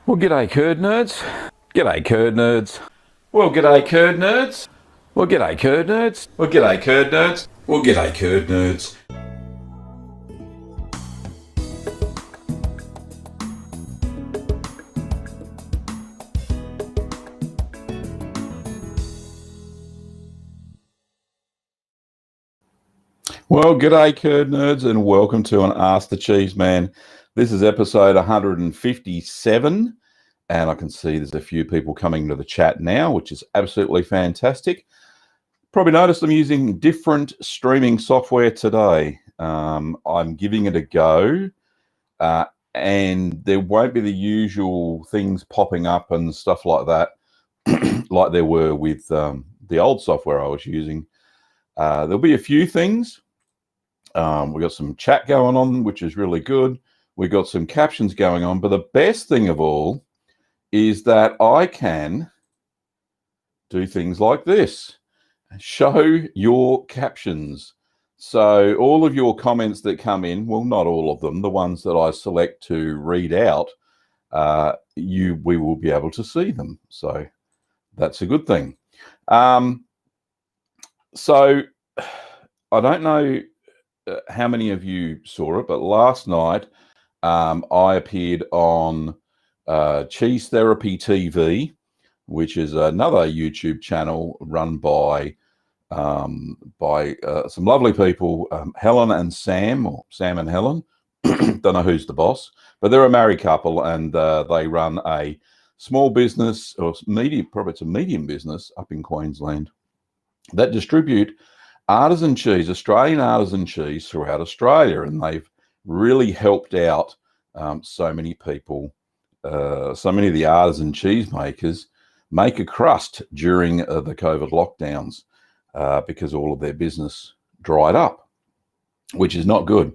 Well, g'day curd nerds. G'day curd nerds. Well, g'day curd nerds. Well, g'day curd nerds. Well, g'day curd nerds. Well, g'day curd nerds. Well, g'day curd nerds and welcome to an Ask the Cheeseman. This is episode 157 and I can see there's a few people coming to the chat now, which is absolutely fantastic. Probably noticed I'm using different streaming software today. I'm giving it a go and there won't be the usual things popping up and stuff like that like there were with the old software I was using. There'll be a few things. We've got some chat going on, which is really good. We've got some captions going on. But the best thing of all is that I can do things like this. Show your captions. So all of your comments that come in, well, not all of them, the ones that I select to read out, we will be able to see them. So that's a good thing. So I don't know how many of you saw it, but last night I appeared on Cheese Therapy TV, which is another YouTube channel run by some lovely people, Helen and Sam, or Sam and Helen. Don't know who's the boss, but they're a married couple, and they run a small business, or medium, probably it's a medium business up in Queensland, that distribute artisan cheese, Australian artisan cheese throughout Australia, and they've really helped out so many people, so many of the artisan cheese makers make a crust during the COVID lockdowns because all of their business dried up, which is not good.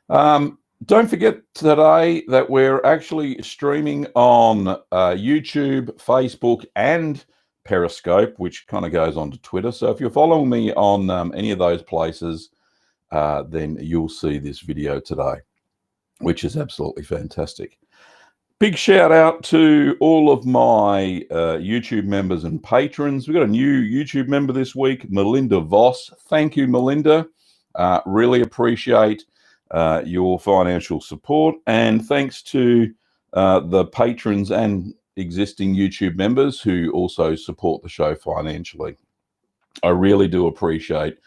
Don't forget today that we're actually streaming on YouTube, Facebook, and Periscope, which kind of goes on to Twitter. So if you're following me on any of those places, then you'll see this video today, which is absolutely fantastic. Big shout out to all of my YouTube members and patrons. We've got a new YouTube member this week, Melinda Voss. Thank you, Melinda. Really appreciate your financial support. And thanks to the patrons and existing YouTube members who also support the show financially. I really do appreciate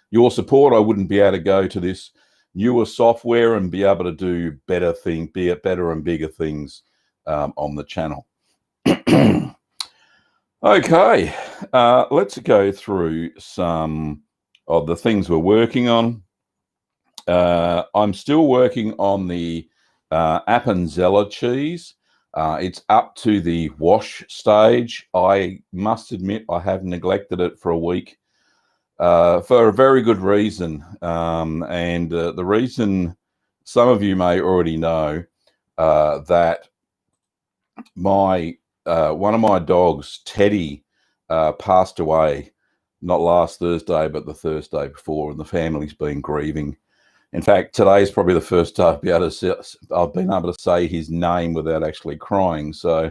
your support. I wouldn't be able to go to this newer software and be able to do better and bigger things on the channel. Okay, let's go through some of the things we're working on. I'm still working on the Appenzeller cheese. It's up to the wash stage. I must admit I have neglected it for a week for a very good reason. And the reason, some of you may already know, that one of my dogs, Teddy, passed away, not last Thursday, but the Thursday before, and the family's been grieving. In fact, today is probably the first time I've been able to say his name without actually crying. So,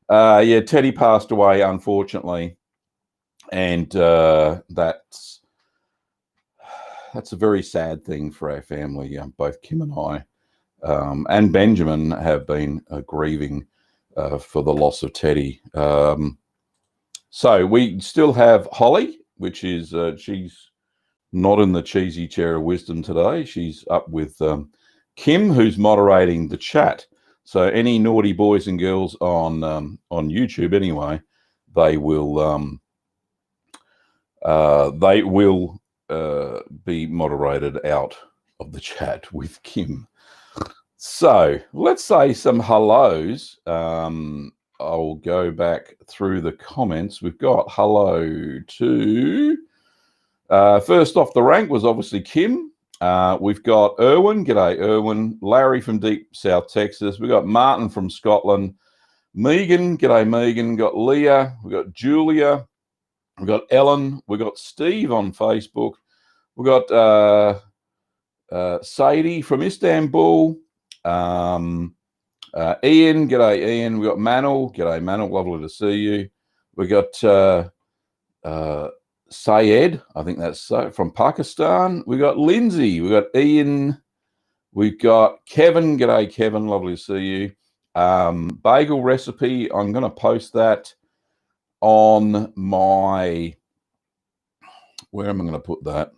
yeah, Teddy passed away, unfortunately, and that's a very sad thing for our family. Both Kim and I, and Benjamin, have been grieving for the loss of Teddy. So we still have Holly, which is she's not in the cheesy chair of wisdom today. She's up with Kim, who's moderating the chat. So any naughty boys and girls on YouTube, anyway, they will be moderated out of the chat with Kim. So let's say some hellos. I'll go back through the comments. We've got hello to... first off the rank was obviously Kim. We've got Erwin. G'day, Erwin. Larry from deep South Texas. We've got Martin from Scotland. Megan. G'day, Megan. We've got Leah. We've got Julia. We've got Ellen. We've got Steve on Facebook. We've got Sadie from Istanbul. Ian, g'day Ian. We got Manal, g'day Manal, lovely to see you. We got Sayed, I think that's from Pakistan. We got Lindsay, we got Ian, we've got Kevin, g'day Kevin, lovely to see you. Bagel recipe, I'm going to post that on my, where am I going to put that?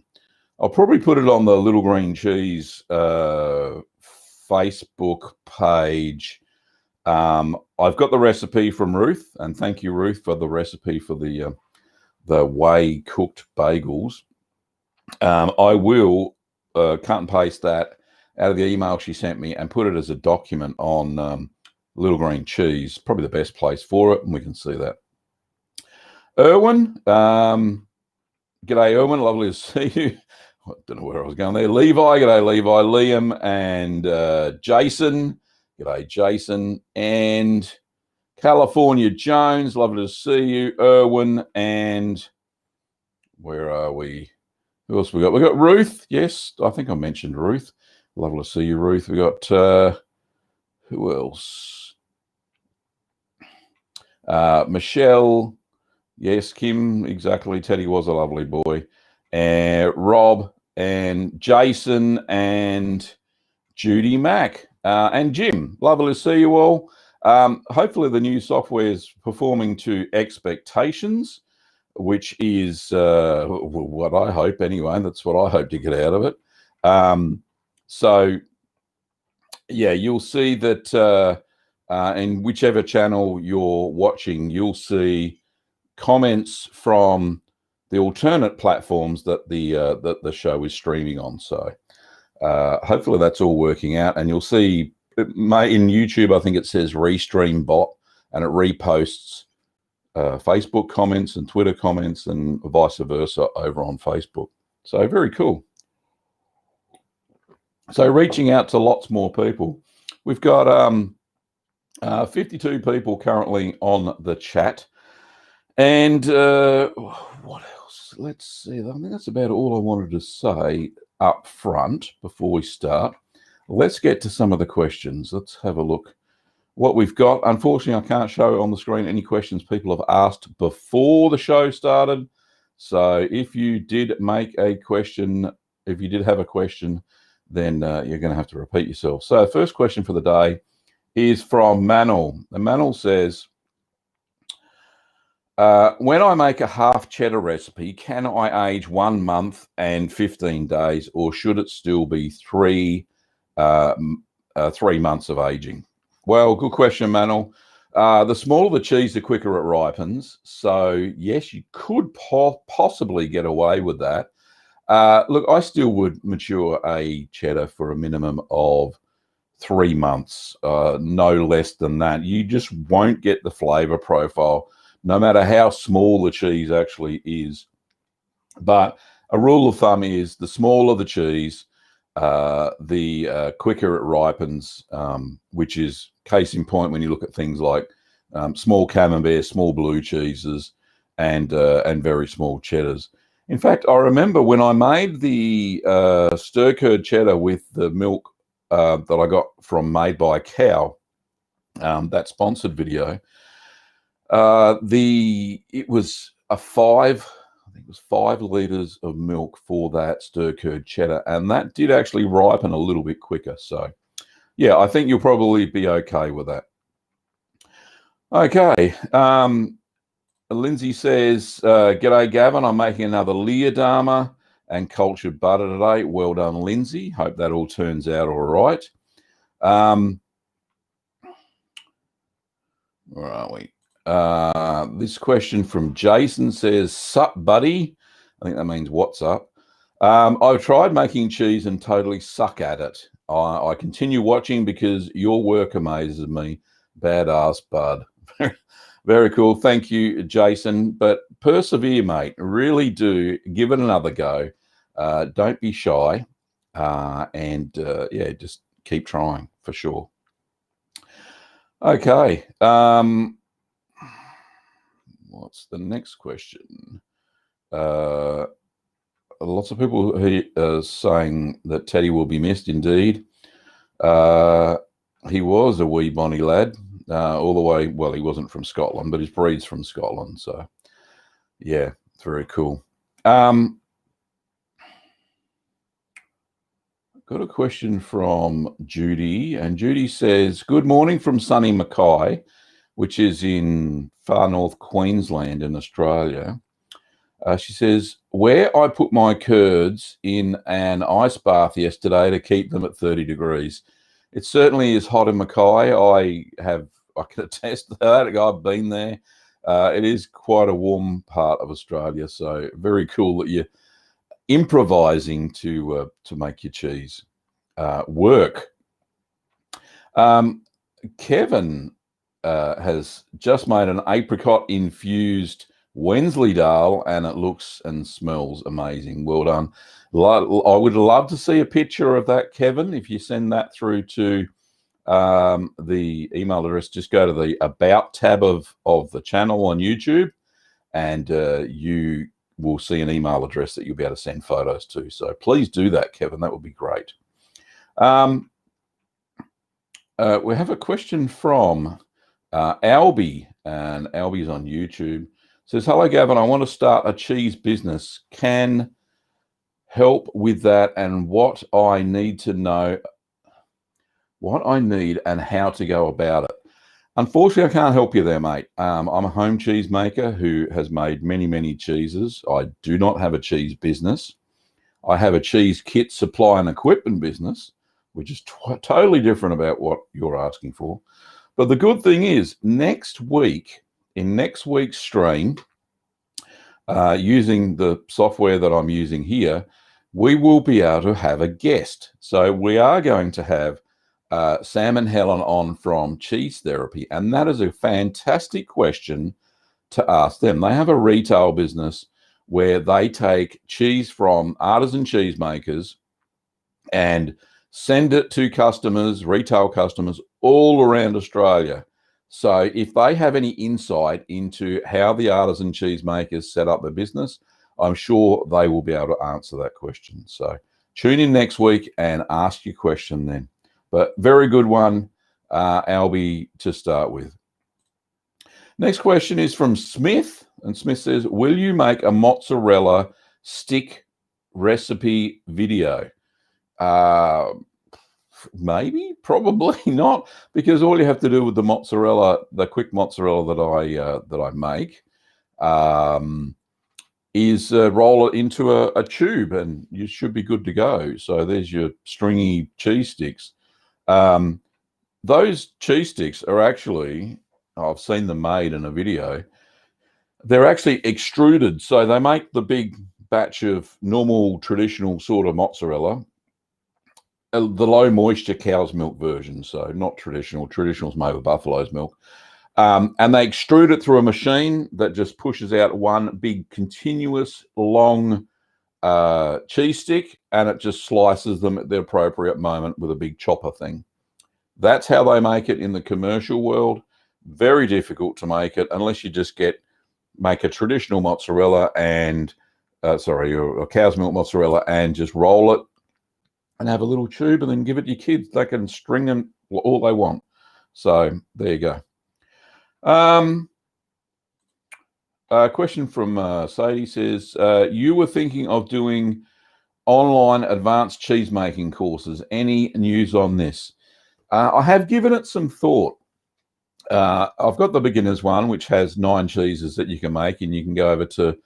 I'll probably put it on the Little Green Cheese Facebook page. I've got the recipe from Ruth, and thank you, Ruth, for the recipe for the whey cooked bagels. I will cut and paste that out of the email she sent me and put it as a document on Little Green Cheese, probably the best place for it, and we can see that. Erwin, g'day Erwin, lovely to see you. I don't know where I was going there. Levi, g'day Levi. Liam and Jason, g'day Jason. And California Jones, lovely to see you. Erwin and where are we? Who else we got? We got Ruth. Yes, I think I mentioned Ruth. Lovely to see you, Ruth. We got who else? Michelle. Yes, Kim. Exactly. Teddy was a lovely boy. Rob and Jason and Judy Mack and Jim. Lovely to see you all. Hopefully the new software is performing to expectations, which is what I hope anyway. That's what I hope to get out of it. So, yeah, you'll see that in whichever channel you're watching, you'll see comments from the alternate platforms that the show is streaming on. So hopefully that's all working out, and you'll see in YouTube, I think it says Restream Bot, and it reposts Facebook comments and Twitter comments and vice versa over on Facebook. So very cool. So reaching out to lots more people. We've got 52 people currently on the chat. And what else? Let's see. I think that's about all I wanted to say up front before we start. Let's get to some of the questions. Let's have a look what we've got. Unfortunately, I can't show on the screen any questions people have asked before the show started. So if you did make a question, if you did have a question, then you're going to have to repeat yourself. So first question for the day is from Manal. And Manal says, when I make a half cheddar recipe, can I age 1 month and 15 days, or should it still be 3 months of aging? Well, good question, Manal. The smaller the cheese, the quicker it ripens. So yes, you could possibly get away with that. Look, I still would mature a cheddar for a minimum of 3 months, no less than that. You just won't get the flavor profile, no matter how small the cheese actually is. But a rule of thumb is the smaller the cheese, the quicker it ripens, which is case in point when you look at things like small camembert, small blue cheeses, and very small cheddars. In fact, I remember when I made the stir-curd cheddar with the milk that I got from Made by a Cow, that sponsored video, it was I think it was 5 liters of milk for that stir-curd cheddar, and that did actually ripen a little bit quicker. So yeah, I think you'll probably be okay with that. Okay. Lindsay says, g'day Gavin, I'm making another Leerdama and cultured butter today. Well done, Lindsay. Hope that all turns out all right. Where are we? This question from Jason says, sup, buddy? I think that means what's up. I've tried making cheese and totally suck at it. I continue watching because your work amazes me. Badass, bud. Very cool. Thank you, Jason. But persevere, mate. Really do. Give it another go. Don't be shy. Yeah, just keep trying for sure. Okay. What's the next question? Lots of people are saying that Teddy will be missed indeed. He was a wee bonny lad, all the way. Well, he wasn't from Scotland, but his breed's from Scotland. So, yeah, it's very cool. Got a question from Judy, and Judy says, "Good morning from sunny Mackay, which is in far north Queensland in Australia." She says, "Where I put my curds in an ice bath yesterday to keep them at 30 degrees. It certainly is hot in Mackay. I can attest to that. I've been there. It is quite a warm part of Australia, so very cool that you're improvising to make your cheese work." Kevin has just made an apricot infused Wensleydale, and it looks and smells amazing. Well done. I would love to see a picture of that, Kevin. If you send that through to the email address, just go to the About tab of the channel on YouTube, and you will see an email address that you'll be able to send photos to. So please do that, Kevin. That would be great. We have a question from Albie, and Albie's on YouTube. Says, "Hello, Gavin. I want to start a cheese business. Can help with that, and what I need and how to go about it." Unfortunately, I can't help you there, mate. I'm a home cheese maker who has made many, many cheeses. I do not have a cheese business. I have a cheese kit supply and equipment business, which is totally different about what you're asking for. But the good thing is, next week, in next week's stream, using the software that I'm using here, we will be able to have a guest. So we are going to have Sam and Helen on from Cheese Therapy, and that is a fantastic question to ask them. They have a retail business where they take cheese from artisan cheesemakers and send it to customers, retail customers all around Australia. So if they have any insight into how the artisan cheesemakers set up their business, I'm sure they will be able to answer that question. So tune in next week and ask your question then. But very good one, Albie, to start with. Next question is from Smith, and Smith says, "Will you make a mozzarella stick recipe video?" Maybe, probably not, because all you have to do with the mozzarella, the quick mozzarella that I make, is roll it into a tube, and you should be good to go. So there's your stringy cheese sticks. Those cheese sticks are actually, I've seen them made in a video, they're actually extruded. So they make the big batch of normal traditional sort of mozzarella, the low moisture cow's milk version. So not traditional. Traditional's made with buffalo's milk. And they extrude it through a machine that just pushes out one big continuous long cheese stick, and it just slices them at the appropriate moment with a big chopper thing. That's how they make it in the commercial world. Very difficult to make it unless you just make a traditional mozzarella and a cow's milk mozzarella and just roll it and have a little tube and then give it to your kids. They can string them all they want. So there you go. A question from Sadie says, "You were thinking of doing online advanced cheese making courses. Any news on this?" I have given it some thought. I've got the beginners one, which has 9 cheeses that you can make, and you can go over to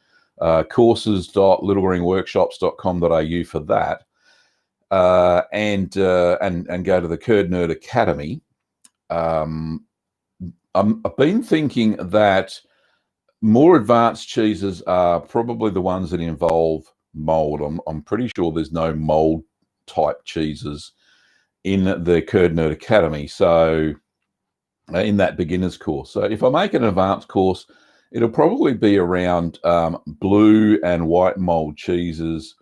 courses.littleringworkshops.com.au for that, and go to the Curd Nerd Academy. I've been thinking that more advanced cheeses are probably the ones that involve mold. I'm pretty sure there's no mold type cheeses in the Curd Nerd Academy. So in that beginner's course. So if I make an advanced course, it'll probably be around blue and white mold cheeses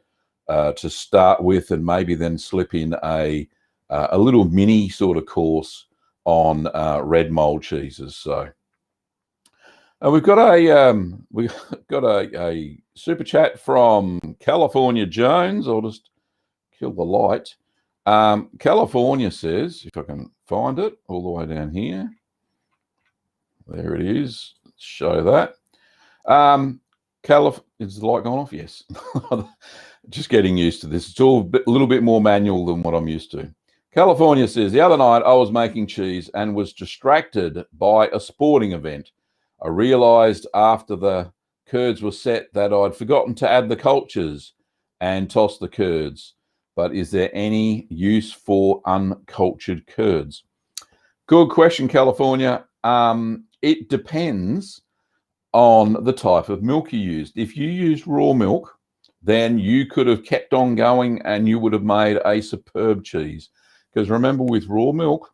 to start with, and maybe then slip in a little mini sort of course on red mold cheeses. So we've got a super chat from California Jones. I'll just kill the light. California says, if I can find it all the way down here. There it is. Let's show that. Is the light gone off? Yes. Just getting used to this. It's all a little bit more manual than what I'm used to. California says, the other night I was making cheese and was distracted by a sporting event. I realized after the curds were set that I'd forgotten to add the cultures and toss the curds. But is there any use for uncultured curds? Good question, California. It depends on the type of milk you used. If you used raw milk, then you could have kept on going and you would have made a superb cheese. Because remember, with raw milk,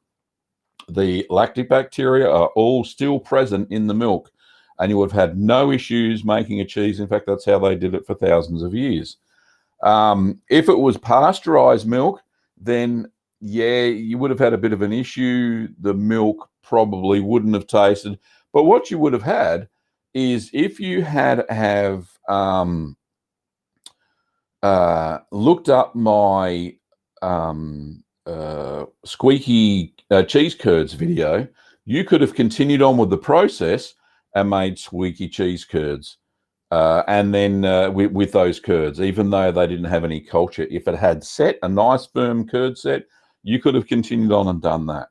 the lactic bacteria are all still present in the milk, and you would have had no issues making a cheese. In fact, that's how they did it for thousands of years. If it was pasteurized milk, then yeah, you would have had a bit of an issue. The milk probably wouldn't have tasted. But what you would have had is, if you have looked up my squeaky cheese curds video, you could have continued on with the process and made squeaky cheese curds. And then with those curds, even though they didn't have any culture, if it had set, a nice firm curd set, you could have continued on and done that.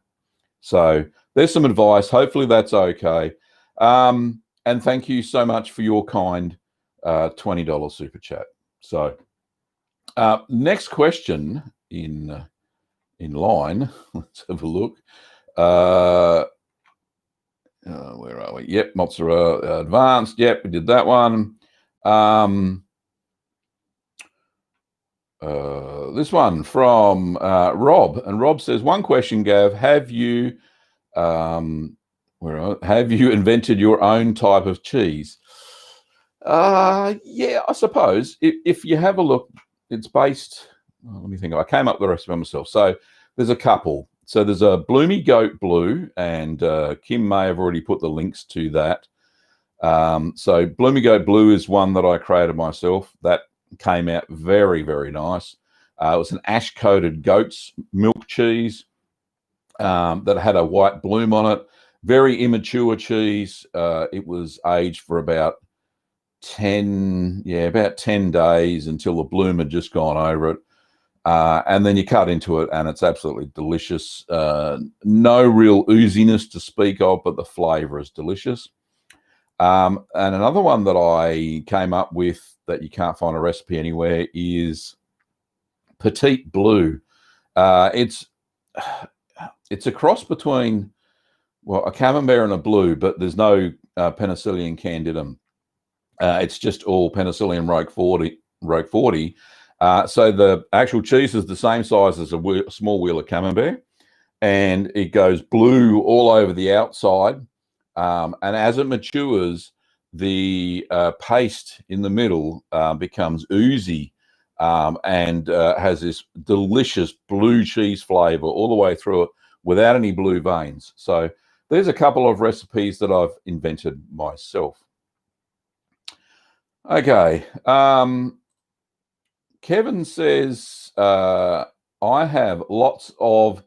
So there's some advice. Hopefully that's okay. And thank you so much for your kind $20 super chat. So next question in line. Let's have a look. Where are we? Yep, mozzarella advanced. Yep, we did that one. This one from Rob, and Rob says, one question, Gav, have you invented your own type of cheese? Yeah, I suppose. If you have a look, it's based, let me think. I came up with the recipe myself. So there's a couple. So there's a Bloomy Goat Blue, and Kim may have already put the links to that. So Bloomy Goat Blue is one that I created myself. That came out very, very nice. It was an ash-coated goat's milk cheese that had a white bloom on it. Very immature cheese. It was aged for about 10 days until the bloom had just gone over it. And then you cut into it, and it's absolutely delicious. No real ooziness to speak of, but the flavor is delicious. And another one that I came up with that you can't find a recipe anywhere is Petite Blue. It's a cross between, well, a camembert and a blue, but there's no Penicillium candidum. It's just all Penicillium roqueforti. So the actual cheese is the same size as a small wheel of camembert, and it goes blue all over the outside. And as it matures, the paste in the middle becomes oozy and has this delicious blue cheese flavor all the way through it without any blue veins. So there's a couple of recipes that I've invented myself. Okay. Kevin says, I have lots of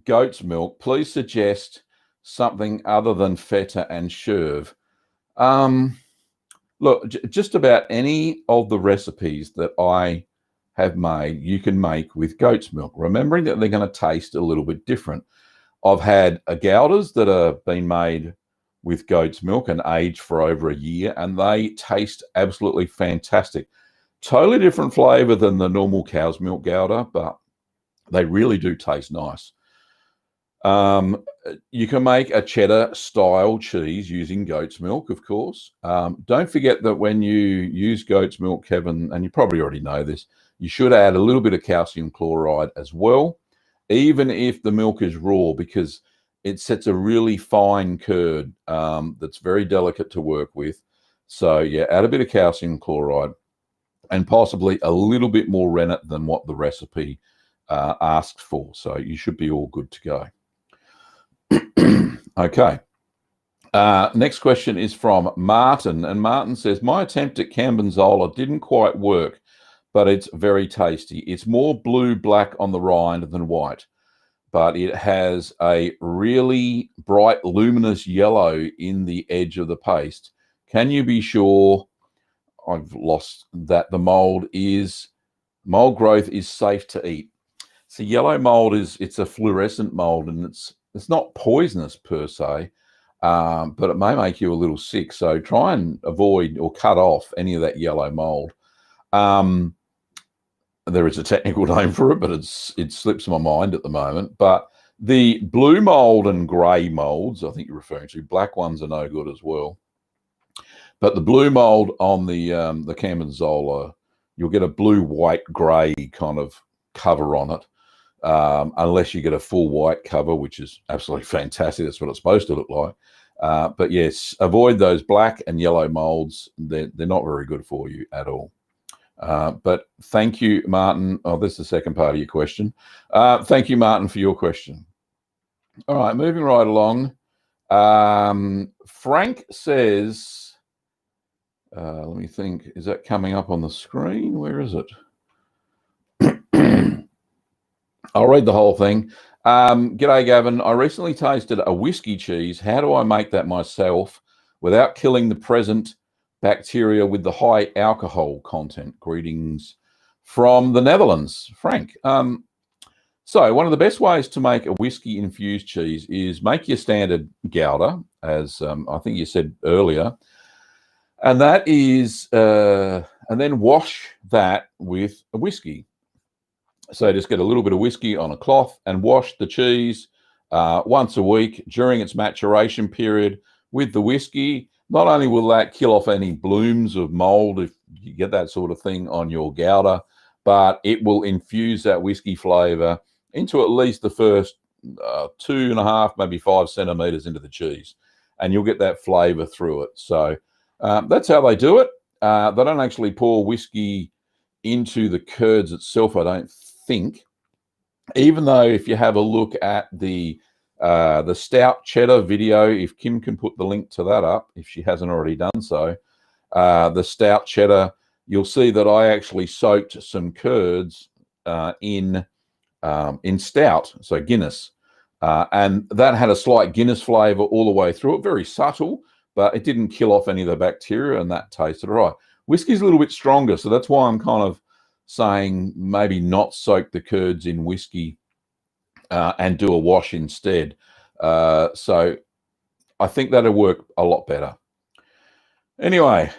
goat's milk. Please suggest something other than feta and sherbet. Look, just about any of the recipes that I have made, you can make with goat's milk, remembering that they're going to taste a little bit different. I've had goudas that have been made with goat's milk and aged for over a year, and they taste absolutely fantastic. Totally different flavor than the normal cow's milk gouda, but they really do taste nice. You can make a cheddar style cheese using goat's milk, of course. Don't forget that when you use goat's milk, Kevin, and you probably already know this, you should add a little bit of calcium chloride as well, even if the milk is raw, because it sets a really fine curd that's very delicate to work with. So yeah, add a bit of calcium chloride and possibly a little bit more rennet than what the recipe asks for. So you should be all good to go. Okay. Next question is from Martin. And Martin says, my attempt at Cambenzola didn't quite work, but it's very tasty. It's more blue-black on the rind than white, but it has a really bright, luminous yellow in the edge of the paste. Can you be sure, I've lost that, the mold growth is safe to eat? So yellow mold it's a fluorescent mold, and it's not poisonous per se, but it may make you a little sick. So try and avoid or cut off any of that yellow mold. There is a technical name for it, but it slips my mind at the moment. But the blue mold and grey molds, I think you're referring to, black ones are no good as well. But the blue mold on the Gorgonzola, you'll get a blue, white, grey kind of cover on it, unless you get a full white cover, which is absolutely fantastic. That's what it's supposed to look like. But yes, avoid those black and yellow molds. They're not very good for you at all. But thank you, Martin. Oh, this is the second part of your question. Thank you, Martin, for your question. All right, moving right along. Frank says, let me think, is that coming up on the screen? Where is it? I'll read the whole thing. G'day, Gavin. I recently tasted a whiskey cheese. How do I make that myself without killing the present bacteria with the high alcohol content? Greetings from the Netherlands, Frank. So one of the best ways to make a whiskey infused cheese is make your standard Gouda, as I think you said earlier, and that is, and then wash that with a whiskey. So just get a little bit of whiskey on a cloth and wash the cheese once a week during its maturation period with the whiskey. Not only will that kill off any blooms of mold if you get that sort of thing on your Gouda, but it will infuse that whiskey flavor into at least the first 2.5, maybe 5 centimeters into the cheese, and you'll get that flavor through it. So that's how they do it. They don't actually pour whiskey into the curds itself, I don't think, even though if you have a look at the stout cheddar video, if Kim can put the link to that up, if she hasn't already done so, the stout cheddar, you'll see that I actually soaked some curds in stout, so Guinness, and that had a slight Guinness flavor all the way through it, very subtle, but it didn't kill off any of the bacteria, and that tasted all right. Whiskey's a little bit stronger, so that's why I'm kind of saying maybe not soak the curds in whiskey and do a wash instead. So I think that'll work a lot better. Anyway,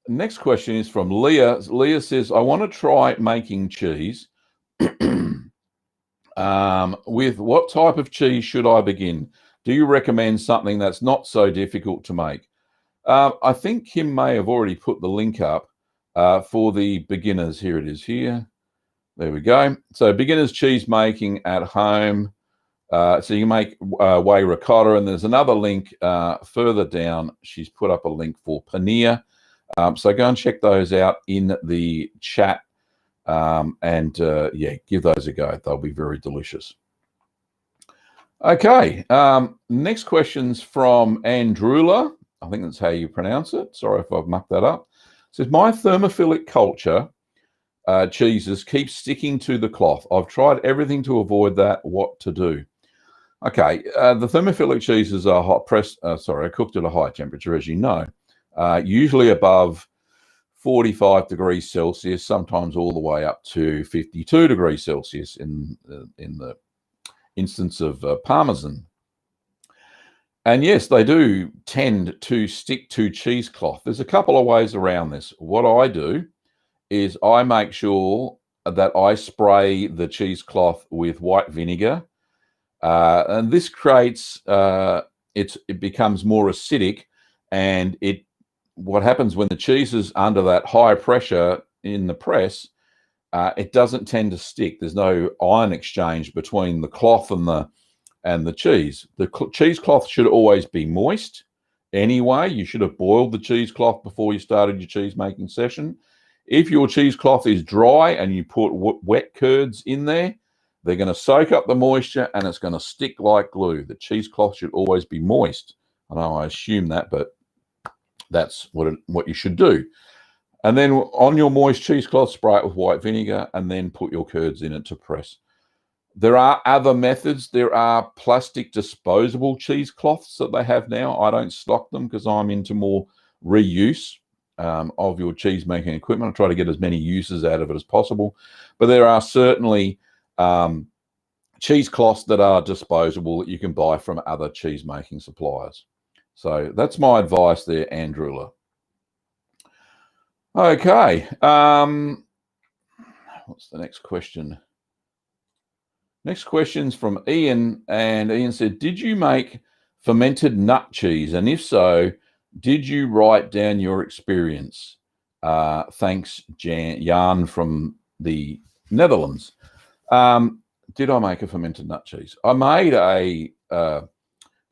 next question is from Leah. Leah says, I want to try making cheese. With what type of cheese should I begin? Do you recommend something that's not so difficult to make? I think Kim may have already put the link up for the beginners. Here it is here. There we go. So beginners cheese making at home. So you make whey ricotta, and there's another link further down. She's put up a link for paneer. So go and check those out in the chat, and yeah, give those a go. They'll be very delicious. Okay, next question's from Andrula. I think that's how you pronounce it. Sorry if I've mucked that up. It says, my thermophilic culture cheeses keep sticking to the cloth. I've tried everything to avoid that. What to do? Okay, the thermophilic cheeses are hot pressed. Sorry, cooked at a high temperature, as you know, usually above 45 degrees Celsius, sometimes all the way up to 52 degrees Celsius in the instance of Parmesan. And yes, they do tend to stick to cheesecloth. There's a couple of ways around this. What I do is I make sure that I spray the cheesecloth with white vinegar, and this creates it becomes more acidic, and what happens when the cheese is under that high pressure in the press, it doesn't tend to stick. There's no ion exchange between the cloth and the cheese. The cheesecloth should always be moist anyway. You should have boiled the cheesecloth before you started your cheese making session. If your cheesecloth is dry and you put wet curds in there, they're going to soak up the moisture and it's going to stick like glue. The cheesecloth should always be moist. I know I assume that, but that's what you should do. And then on your moist cheesecloth, spray it with white vinegar and then put your curds in it to press. There are other methods. There are plastic disposable cheesecloths that they have now. I don't stock them because I'm into more reuse of your cheese making equipment. I try to get as many uses out of it as possible. But there are certainly cheesecloths that are disposable that you can buy from other cheese making suppliers. So that's my advice there, Andrula. Okay. What's the next question? Next question's from Ian, and Ian said, did you make fermented nut cheese? And if so, did you write down your experience? Thanks, Jan from the Netherlands. Did I make a fermented nut cheese? I made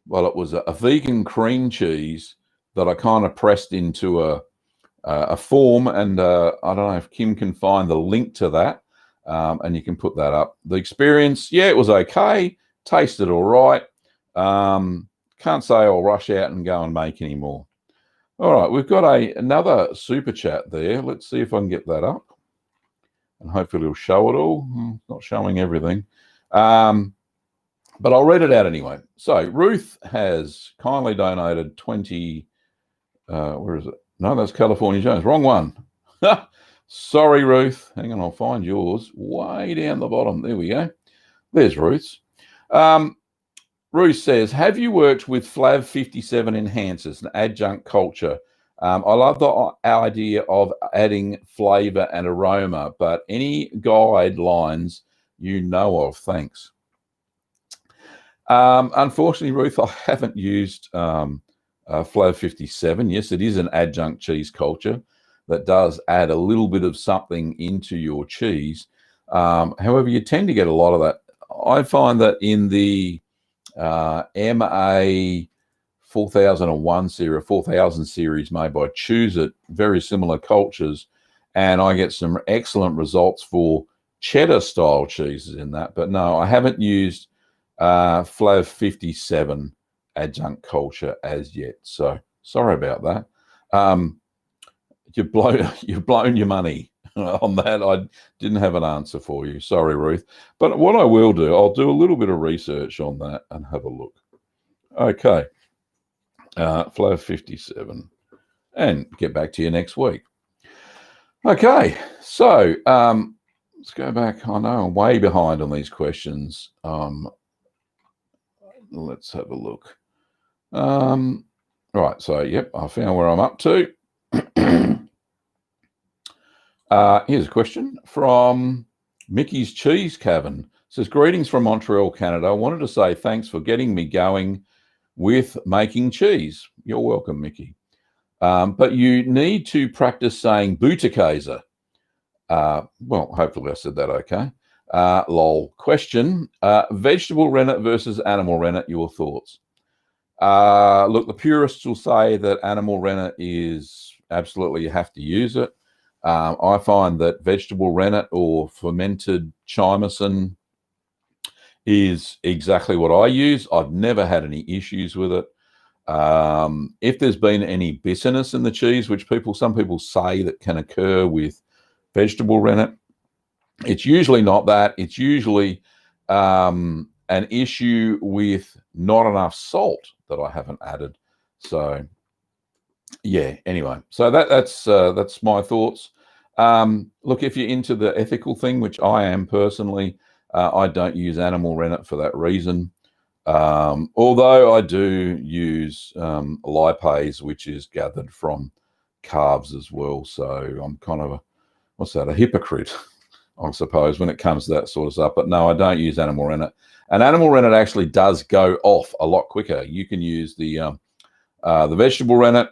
well, it was a vegan cream cheese that I kind of pressed into a form, and I don't know if Kim can find the link to that, and you can put that up. The experience, yeah, it was okay. Tasted all right. Can't say I'll rush out and go and make any more. All right, we've got another super chat there. Let's see if I can get that up, and hopefully it'll show it all. Not showing everything. But I'll read it out anyway. So Ruth has kindly donated 20, where is it? No, that's California Jones. Wrong one. Sorry, Ruth. Hang on, I'll find yours. Way down the bottom. There we go. There's Ruth's. Ruth says, have you worked with Flav 57 enhancers, an adjunct culture? I love the idea of adding flavor and aroma, but any guidelines you know of? Thanks. Unfortunately, Ruth, I haven't used Flav 57. Yes, it is an adjunct cheese culture that does add a little bit of something into your cheese. However, you tend to get a lot of that. I find that in the MA 4001 series, 4000 series made by Choose It, very similar cultures, and I get some excellent results for cheddar style cheeses in that. But no, I haven't used Flav 57 adjunct culture as yet. So sorry about that. You've blown your money on that. I didn't have an answer for you. Sorry, Ruth. But what I will do, I'll do a little bit of research on that and have a look. Okay. Flav 57. And get back to you next week. Okay. So let's go back. I know I'm way behind on these questions. Let's have a look. Right. So, yep, I found where I'm up to. Here's a question from Mickey's Cheese Cabin. It says, greetings from Montreal, Canada. I wanted to say thanks for getting me going with making cheese. You're welcome, Mickey. But you need to practice saying Butterkäse. Well, hopefully I said that okay. Lol. Question, vegetable rennet versus animal rennet, your thoughts? Look, the purists will say that animal rennet is absolutely, you have to use it. I find that vegetable rennet or fermented Cheeseman is exactly what I use. I've never had any issues with it. If there's been any bitterness in the cheese, which some people say that can occur with vegetable rennet, it's usually not that. It's usually an issue with not enough salt that I haven't added. So yeah, anyway, so that's my thoughts. Look, if you're into the ethical thing, which I am personally, I don't use animal rennet for that reason. Although I do use lipase, which is gathered from calves as well. So I'm kind of a hypocrite, I suppose, when it comes to that sort of stuff. But no, I don't use animal rennet. And animal rennet actually does go off a lot quicker. You can use the vegetable rennet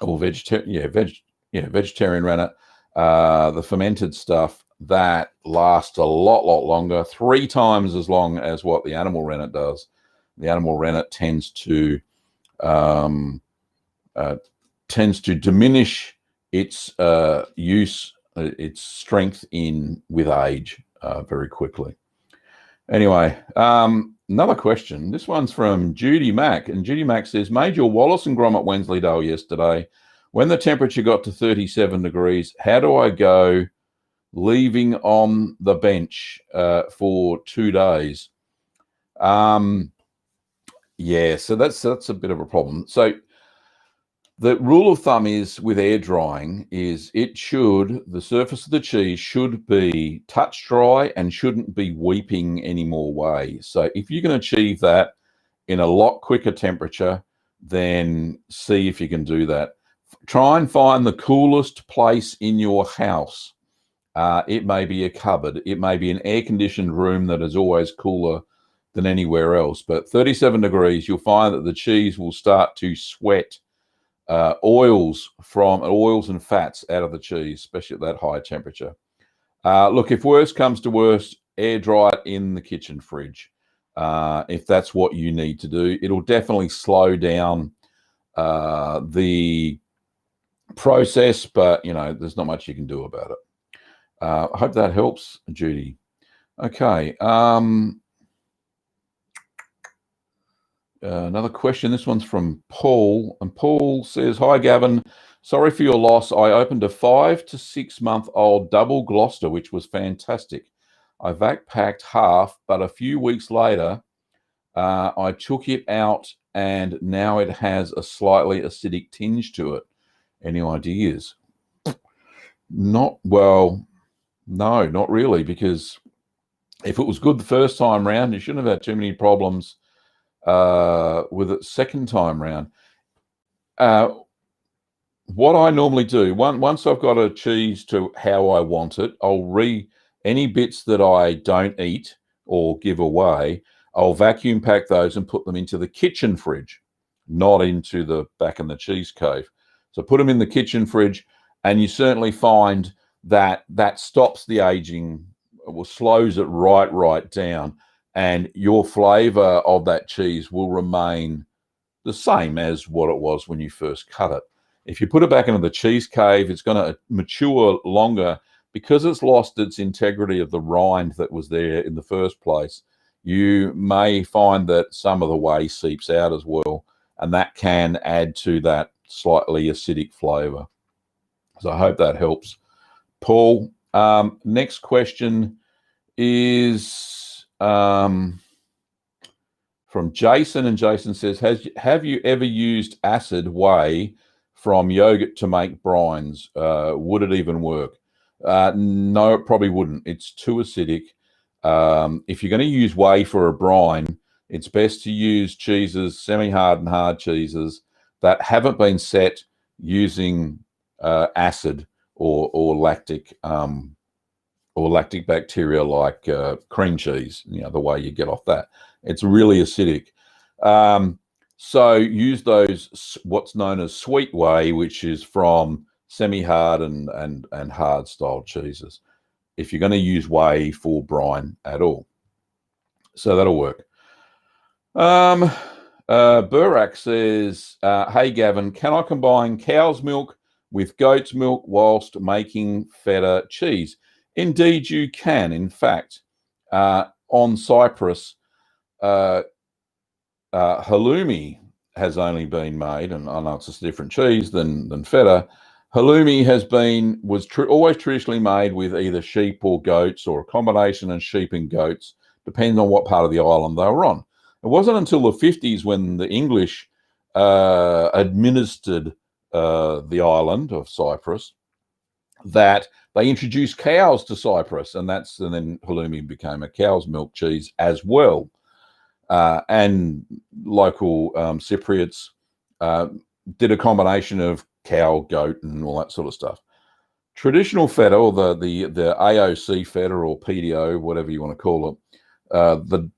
or vegetarian rennet, the fermented stuff that lasts a lot longer, 3 times as long as what the animal rennet does. The animal rennet tends to diminish its use, its strength with age very quickly. Anyway, another question. This one's from Judy Mack, and Judy Mack says, made your Wallace and Gromit Wensleydale yesterday. When the temperature got to 37 degrees, how do I go leaving on the bench for 2 days? Yeah, so that's a bit of a problem. So the rule of thumb is with air drying is the surface of the cheese should be touch dry and shouldn't be weeping any more way. So if you can achieve that in a lot quicker temperature, then see if you can do that. Try and find the coolest place in your house. It may be a cupboard. It may be an air-conditioned room that is always cooler than anywhere else. But 37 degrees, you'll find that the cheese will start to sweat oils and fats out of the cheese, especially at that high temperature. Look, if worst comes to worst, air dry it in the kitchen fridge. If that's what you need to do, it'll definitely slow down the process, but there's not much you can do about it. I hope that helps, Judy. Okay. Another question. This one's from Paul, and Paul says, "Hi Gavin, sorry for your loss. I opened a 5 to 6 month old double Gloucester, which was fantastic. I vac packed half, but a few weeks later, I took it out, and now it has a slightly acidic tinge to it. Any ideas?" No, not really, because if it was good the first time round, you shouldn't have had too many problems with it second time round. What I normally do, once I've got a cheese to how I want it, any bits that I don't eat or give away, I'll vacuum pack those and put them into the kitchen fridge, not into the back in the cheese cave. So put them in the kitchen fridge, and you certainly find that stops the aging, or slows it right down, and your flavor of that cheese will remain the same as what it was when you first cut it. If you put it back into the cheese cave, it's going to mature longer because it's lost its integrity of the rind that was there in the first place. You may find that some of the whey seeps out as well, and that can add to that slightly acidic flavor. So I hope that helps, Paul. Next question is from Jason, and Jason says, have you ever used acid whey from yogurt to make brines? Would it even work? No, it probably wouldn't. It's too acidic. If you're going to use whey for a brine, it's best to use cheeses, semi-hard and hard cheeses that haven't been set using acid or lactic bacteria like cream cheese. The way you get off that, it's really acidic. So use those what's known as sweet whey, which is from semi-hard and hard style cheeses, if you're going to use whey for brine at all. So that'll work. Burak says, hey Gavin, can I combine cow's milk with goat's milk whilst making feta cheese? Indeed you can. In fact, on Cyprus, halloumi has only been made, and I know it's a different cheese than feta. Halloumi was always traditionally made with either sheep or goats, or a combination of sheep and goats, depending on what part of the island they were on. It wasn't until the 50s when the English administered the island of Cyprus that they introduced cows to Cyprus, and then halloumi became a cow's milk cheese as well. And local Cypriots did a combination of cow, goat, and all that sort of stuff. Traditional feta, or the AOC feta, or PDO, whatever you want to call it, the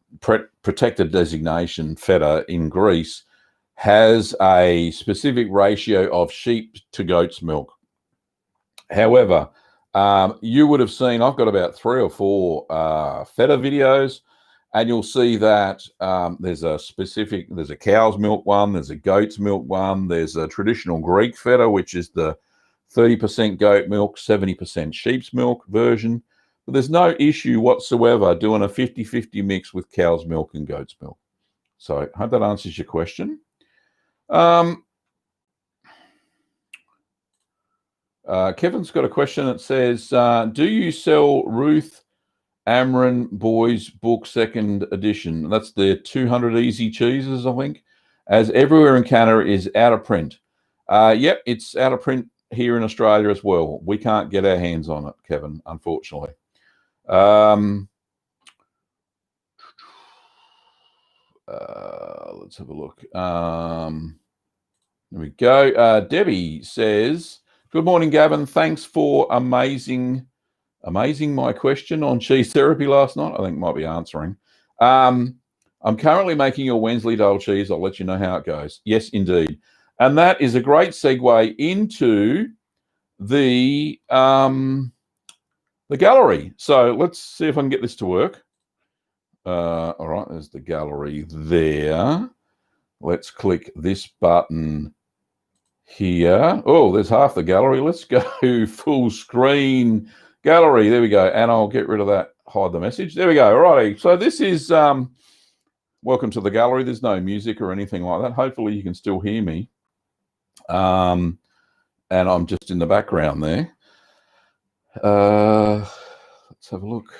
protected designation feta in Greece, has a specific ratio of sheep to goat's milk. However, you would have seen, I've got about 3 or 4 feta videos, and you'll see that there's a cow's milk one, there's a goat's milk one, there's a traditional Greek feta, which is the 30% goat milk, 70% sheep's milk version. But there's no issue whatsoever doing a 50-50 mix with cow's milk and goat's milk. So I hope that answers your question. Kevin's got a question that says, do you sell Ruth Ambron Boys Book Second Edition? That's the 200 Easy Cheeses, I think, as everywhere in Canada is out of print. Yep, it's out of print here in Australia as well. We can't get our hands on it, Kevin, unfortunately. Let's have a look. There we go. Debbie says, good morning, Gavin. Thanks for amazing my question on cheese therapy last night. I think might be answering. I'm currently making your Wensleydale cheese. I'll let you know how it goes. Yes, indeed. And that is a great segue into the gallery. So let's see if I can get this to work. All right, there's the gallery there. Let's click this button here. Oh, there's half the gallery. Let's go full screen gallery. There we go. And I'll get rid of that, hide the message. There we go. All righty. So this is welcome to the gallery. There's no music or anything like that. Hopefully you can still hear me. And I'm just in the background there. Let's have a look.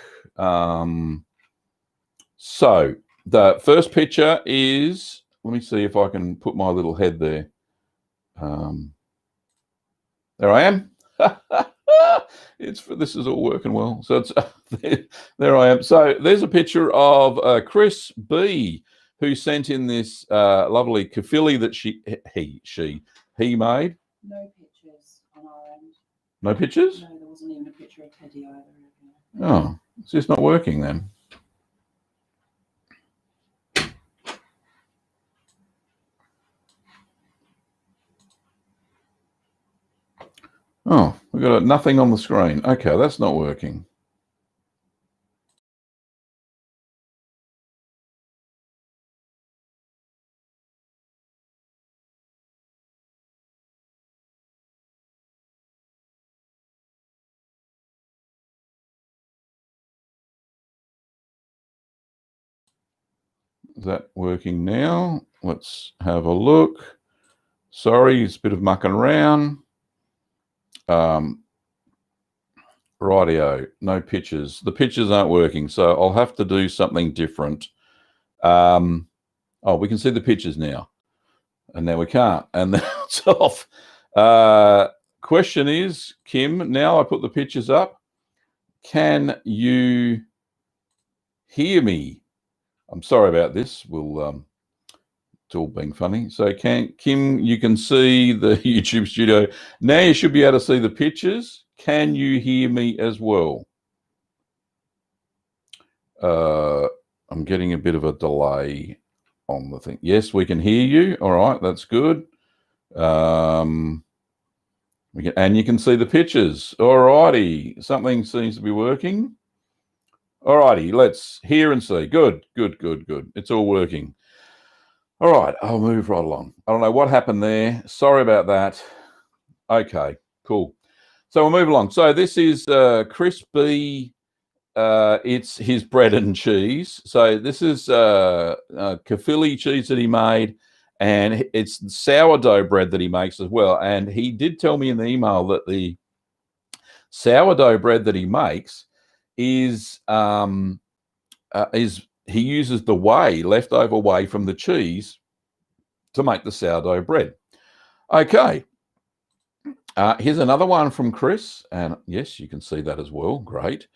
So the first picture is, let me see if I can put my little head there. There I am. This is all working well. So it's there I am. So there's a picture of Chris B, who sent in this lovely kafili that he made. No pictures on our end. No pictures? No, there wasn't even a picture of Teddy either. Oh, it's just not working then. Oh, we've got nothing on the screen. Okay, that's not working. Is that working now? Let's have a look. Sorry, it's a bit of mucking around. Rightio, no pictures. The pictures aren't working, so I'll have to do something different. Oh, we can see the pictures now. And now we can't. And now it's off. Question is, Kim, now I put the pictures up. Can you hear me? I'm sorry about this. We'll it's all being funny. So Kim, you can see the YouTube studio. Now you should be able to see the pictures. Can you hear me as well? I'm getting a bit of a delay on the thing. Yes, we can hear you. All right, that's good. And you can see the pictures. All righty, something seems to be working. All righty, let's hear and see. Good. It's all working. All right, I'll move right along. I don't know what happened there. Sorry about that. Okay, cool. So we'll move along. So this is Chris B. It's his bread and cheese. So this is kafili cheese that he made, and it's sourdough bread that he makes as well. And he did tell me in the email that the sourdough bread that he makes is he uses the whey, leftover whey from the cheese, to make the sourdough bread. Okay. Here's another one from Chris, and yes, you can see that as well. Great.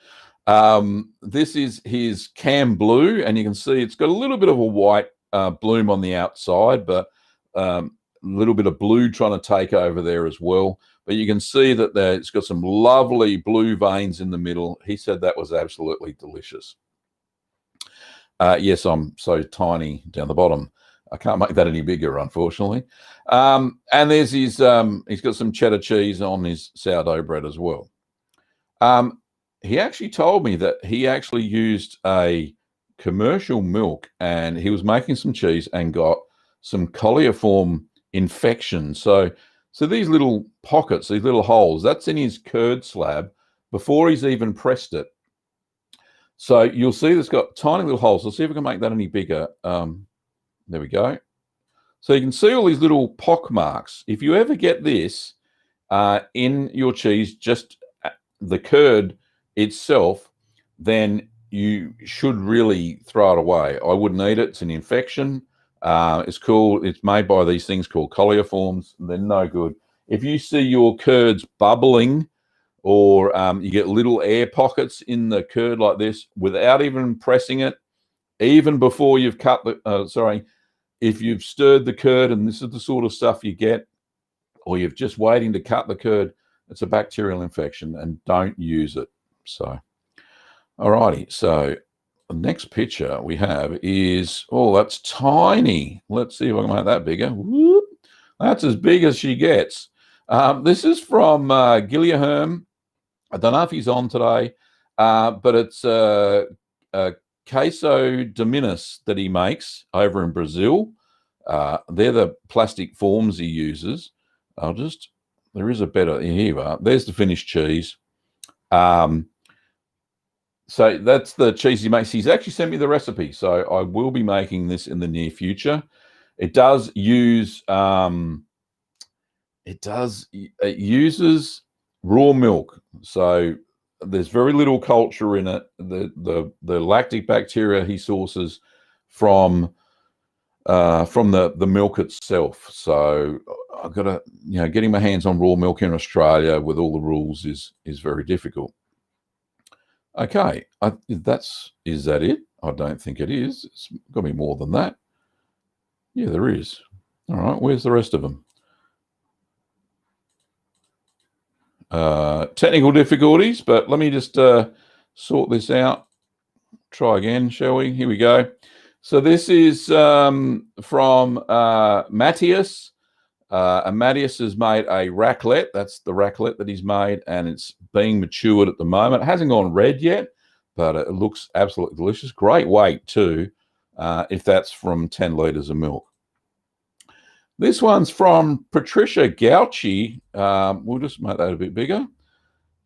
This is his cam blue, and you can see it's got a little bit of a white bloom on the outside, but a little bit of blue trying to take over there as well. But you can see that it's got some lovely blue veins in the middle. He said that was absolutely delicious. Yes, I'm so tiny down the bottom. I can't make that any bigger, unfortunately. And there's his, he's got some cheddar cheese on his sourdough bread as well. He actually told me that he actually used a commercial milk, and he was making some cheese and got some coliform infection. So these little pockets, these little holes, that's in his curd slab before he's even pressed it. So you'll see it's got tiny little holes. Let's see if we can make that any bigger. There we go. So you can see all these little pock marks. If you ever get this, in your cheese, just the curd itself, then you should really throw it away. I wouldn't eat it. It's an infection. It's cool. It's made by these things called coliforms. They're no good. If you see your curds bubbling, or you get little air pockets in the curd like this without even pressing it, even before you've cut the, if you've stirred the curd and this is the sort of stuff you get, or you're just waiting to cut the curd, it's a bacterial infection and don't use it. So, alrighty. So the next picture we have is, oh, that's tiny. Let's see if I can make that bigger. Whoop. That's as big as she gets. This is from Guilherme. I don't know if he's on today, but it's a Queso de Minas that he makes over in Brazil. They're the plastic forms he uses. There is a better, here you are. There's the finished cheese. So that's the cheese he makes. He's actually sent me the recipe, so I will be making this in the near future. It does use, it uses raw milk, so there's very little culture in it. The lactic bacteria he sources from the milk itself. So I've got to, getting my hands on raw milk in Australia with all the rules is very difficult. Okay, is that it? I don't think it is. It's got to be more than that. Yeah, there is. All right, where's the rest of them? Technical difficulties, but let me just sort this out. Try again, shall we? Here we go. So this is from Matthias. And Matthias has made a raclette. That's the raclette that he's made, and it's being matured at the moment. It hasn't gone red yet, but it looks absolutely delicious. Great weight too, if that's from 10 litres of milk. This one's from Patricia Gauchi. We'll just make that a bit bigger.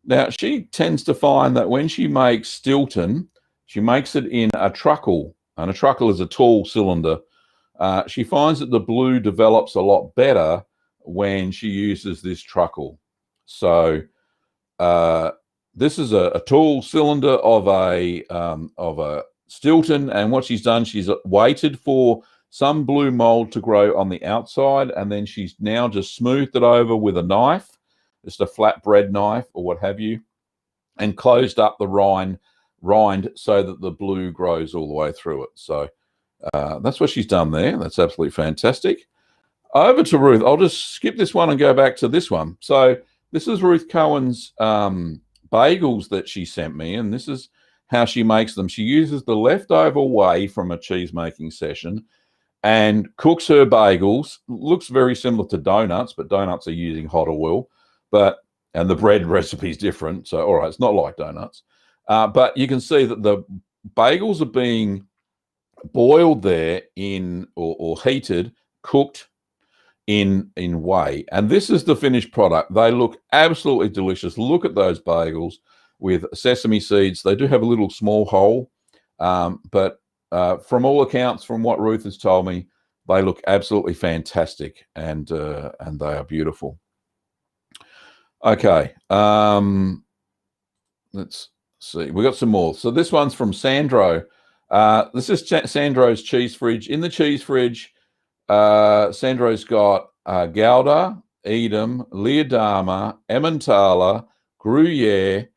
Now, she tends to find that when she makes Stilton, she makes it in a truckle, and a truckle is a tall cylinder. She finds that the blue develops a lot better when she uses this truckle. So this is a tall cylinder of a Stilton, and what she's done, she's waited for some blue mold to grow on the outside, and then she's now just smoothed it over with a knife, just a flat bread knife or what have you, and closed up the rind so that the blue grows all the way through it. So that's what she's done there. That's absolutely fantastic. Over to Ruth. I'll just skip this one and go back to this one. So this is Ruth Cohen's bagels that she sent me, and this is how she makes them. She uses the leftover whey from a cheese making session and cooks her bagels. Looks very similar to donuts, but donuts are using hot oil, and the bread recipe is different. So, all right, it's not like donuts. But you can see that the bagels are being boiled there or heated, cooked in whey. And this is the finished product. They look absolutely delicious. Look at those bagels with sesame seeds. They do have a little small hole, but from all accounts, from what Ruth has told me, they look absolutely fantastic, and they are beautiful. Okay, let's see. We got some more. So this one's from Sandro. This is Sandro's cheese fridge. In the cheese fridge, Sandro's got Gouda, Edam, Leerdama, Emmentaler, Gruyere,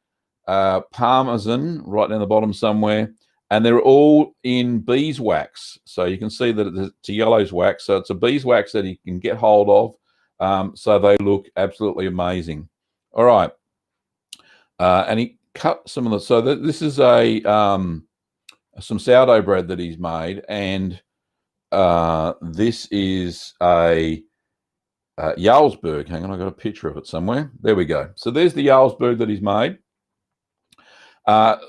Parmesan right down the bottom somewhere, and they're all in beeswax. So you can see that it's a yellow's wax. So it's a beeswax that you can get hold of. So they look absolutely amazing. All right. And he cut some of the, so this is some sourdough bread that he's made, and this is a Jarlsberg. Hang on, I got a picture of it somewhere. There we go. So there's the Jarlsberg that he's made.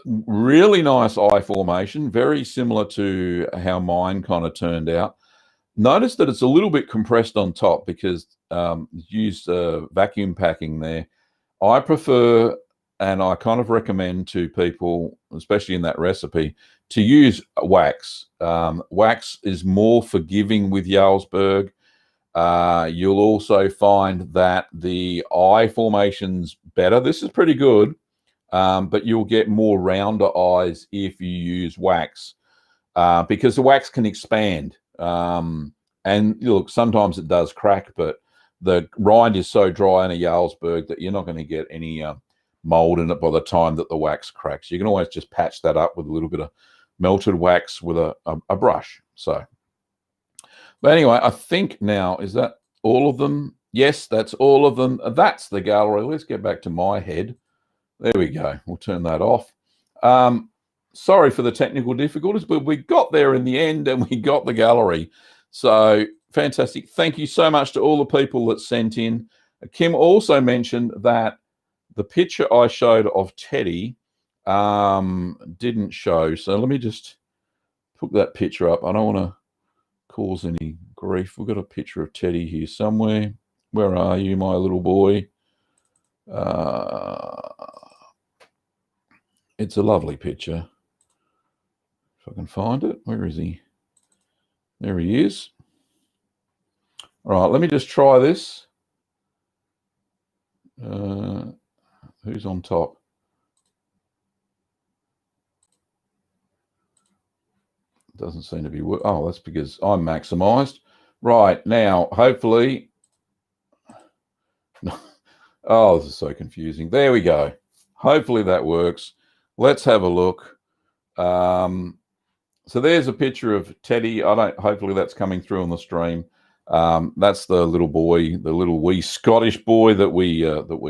Really nice eye formation, very similar to how mine kind of turned out. Notice that it's a little bit compressed on top because used vacuum packing there. I prefer, and I kind of recommend to people, especially in that recipe, to use wax. Wax is more forgiving with Jarlsberg. You'll also find that the eye formation's better. This is pretty good, but you'll get more rounder eyes if you use wax, because the wax can expand. And look, sometimes it does crack, but the rind is so dry in a Jarlsberg that you're not going to get any mold in it by the time that the wax cracks. You can always just patch that up with a little bit of melted wax with a brush. So, but anyway, I think now, is that all of them? Yes, that's all of them. That's the gallery. Let's get back to my head. There we go. We'll turn that off. Sorry for the technical difficulties, but we got there in the end and we got the gallery. So fantastic. Thank you so much to all the people that sent in. Kim also mentioned that the picture I showed of Teddy didn't show. So let me just put that picture up. I don't want to cause any grief. We've got a picture of Teddy here somewhere. Where are you, my little boy? It's a lovely picture. If I can find it. Where is he? There he is. All right, let me just try this. Who's on top? Doesn't seem to be. Oh, that's because I'm maximized. Right, now, hopefully. Oh, this is so confusing. There we go. Hopefully that works. Let's have a look. So there's a picture of Teddy. Hopefully that's coming through on the stream. That's the little boy, the little wee Scottish boy that we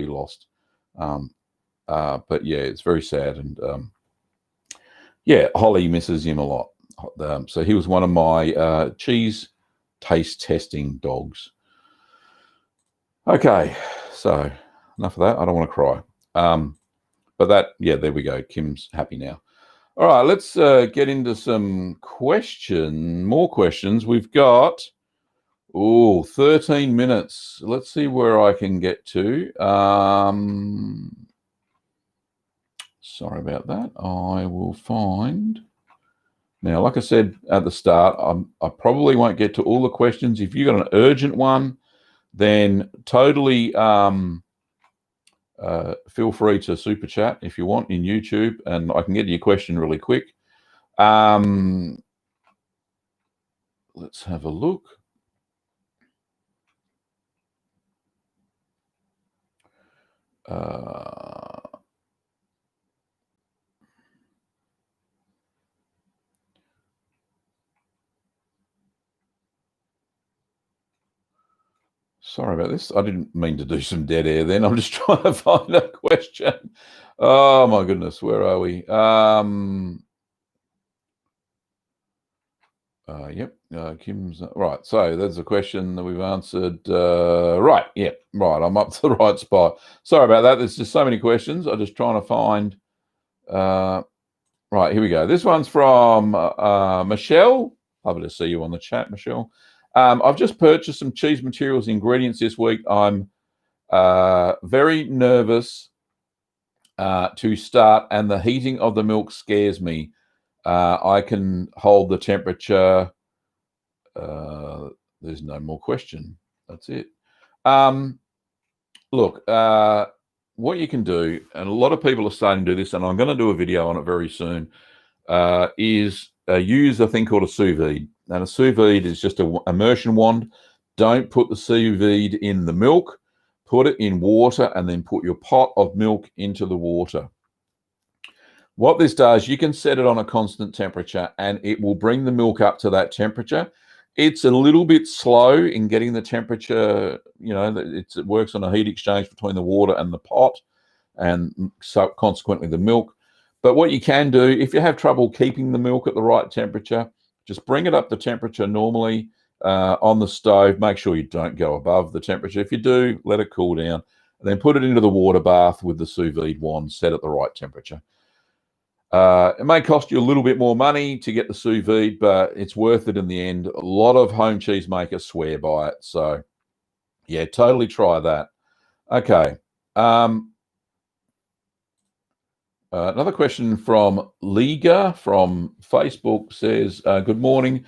lost. But yeah, it's very sad, and yeah, Holly misses him a lot. So he was one of my cheese taste testing dogs. Okay, so enough of that. I don't want to cry. But that, yeah, there we go. Kim's happy now. All right, let's get into some more questions. We've got, 13 minutes. Let's see where I can get to. Sorry about that. I will find. Now, like I said at the start, I probably won't get to all the questions. If you've got an urgent one, then totally feel free to super chat if you want in YouTube, and I can get to your question really quick. Let's have a look. Sorry about this. I didn't mean to do some dead air then. I'm just trying to find a question. Oh, my goodness. Where are we? Yep. Kim's right. So there's a question that we've answered. Right. Yeah. Right. I'm up to the right spot. Sorry about that. There's just so many questions. I'm just trying to find. Right. Here we go. This one's from Michelle. Lovely to see you on the chat, Michelle. I've just purchased some cheese materials and ingredients this week. I'm very nervous to start, and the heating of the milk scares me. I can hold the temperature. There's no more question. That's it. Look, what you can do, and a lot of people are starting to do this, and I'm going to do a video on it very soon, is use a thing called a sous vide. And a sous vide is just an immersion wand. Don't put the sous vide in the milk. Put it in water, and then put your pot of milk into the water. What this does, you can set it on a constant temperature, and it will bring the milk up to that temperature. It's a little bit slow in getting the temperature, you know, it works on a heat exchange between the water and the pot, and so consequently the milk. But what you can do, if you have trouble keeping the milk at the right temperature, just bring it up to temperature normally on the stove. Make sure you don't go above the temperature. If you do, let it cool down, and then put it into the water bath with the sous vide wand set at the right temperature. It may cost you a little bit more money to get the sous vide, but it's worth it in the end. A lot of home cheese makers swear by it. So, yeah, totally try that. Okay. Another question from Liga from Facebook says, good morning.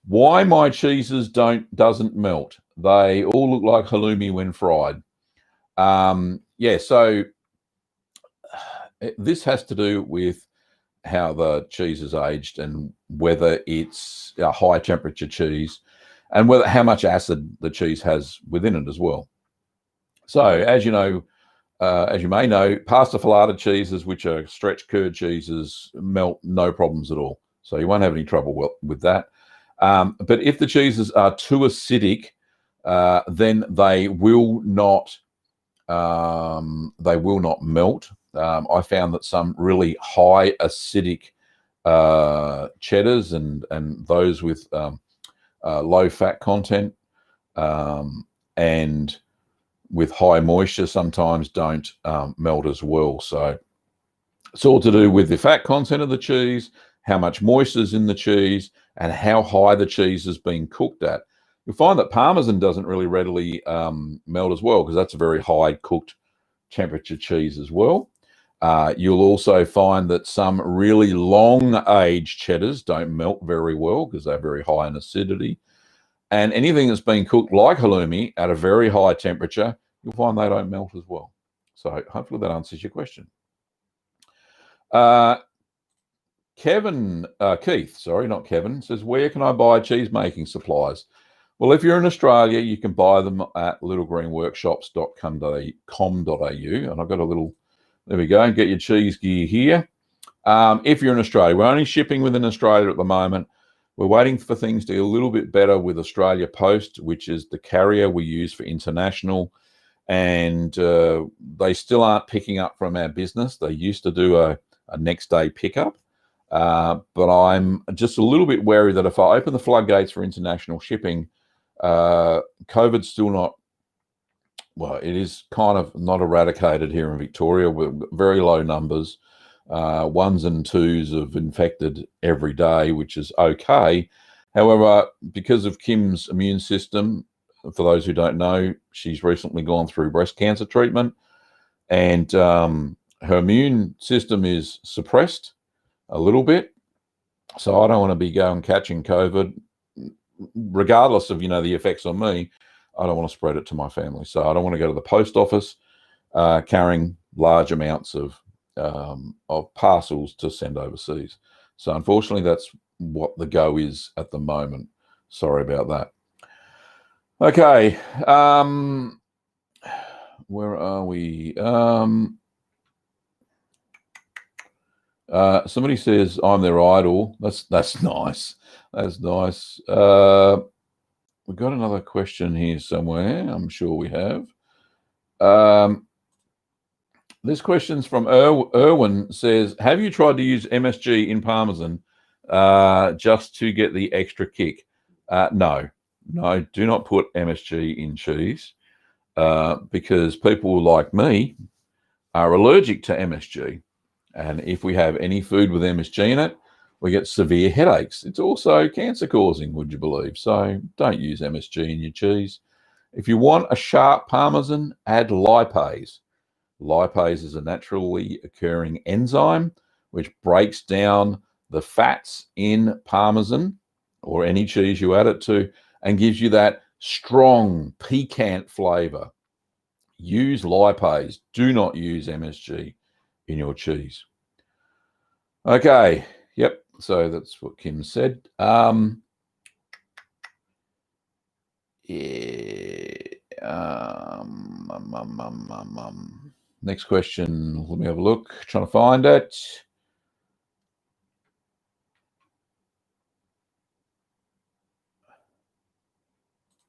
Why my cheeses doesn't melt? They all look like halloumi when fried. Yeah, so this has to do with how the cheese is aged and whether it's a high temperature cheese and whether how much acid the cheese has within it as well. So as you know, as you may know, pasta filata cheeses, which are stretch curd cheeses, melt no problems at all. So you won't have any trouble with that. But if the cheeses are too acidic, then they will not melt. I found that some really high acidic cheddars and those with low fat content and with high moisture sometimes don't melt as well. So it's all to do with the fat content of the cheese, how much moisture is in the cheese, and how high the cheese has been cooked at. You'll find that Parmesan doesn't really readily melt as well because that's a very high cooked temperature cheese as well. You'll also find that some really long aged cheddars don't melt very well because they're very high in acidity. And anything that's been cooked like halloumi at a very high temperature, you'll find they don't melt as well. So hopefully that answers your question. Keith, sorry, not Kevin, says, where can I buy cheese making supplies? Well, if you're in Australia, you can buy them at littlegreenworkshops.com.au. And I've got a little, there we go, get your cheese gear here. If you're in Australia, we're only shipping within Australia at the moment. We're waiting for things to get a little bit better with Australia Post, which is the carrier we use for international. And they still aren't picking up from our business. They used to do a next day pickup. But I'm just a little bit wary that if I open the floodgates for international shipping, COVID's still not, well, it is kind of not eradicated here in Victoria with very low numbers, 1s and 2s of infected every day, which is okay. However, because of Kim's immune system, for those who don't know, she's recently gone through breast cancer treatment and her immune system is suppressed a little bit. So I don't want to be going catching COVID, regardless of, the effects on me. I don't want to spread it to my family. So I don't want to go to the post office carrying large amounts of parcels to send overseas. So unfortunately, that's what the go is at the moment. Sorry about that. Okay. Where are we? Somebody says I'm their idol. That's nice. That's nice. We've got another question here somewhere. I'm sure we have. This question's from Erwin. Says, have you tried to use MSG in Parmesan just to get the extra kick? No, do not put MSG in cheese because people like me are allergic to MSG. And if we have any food with MSG in it, we get severe headaches. It's also cancer causing, would you believe? So don't use MSG in your cheese. If you want a sharp Parmesan, add lipase. Lipase is a naturally occurring enzyme which breaks down the fats in Parmesan or any cheese you add it to and gives you that strong, piquant flavor. Use lipase. Do not use MSG in your cheese. Okay. Yep. So that's what Kim said. Next question. Let me have a look. Trying to find it.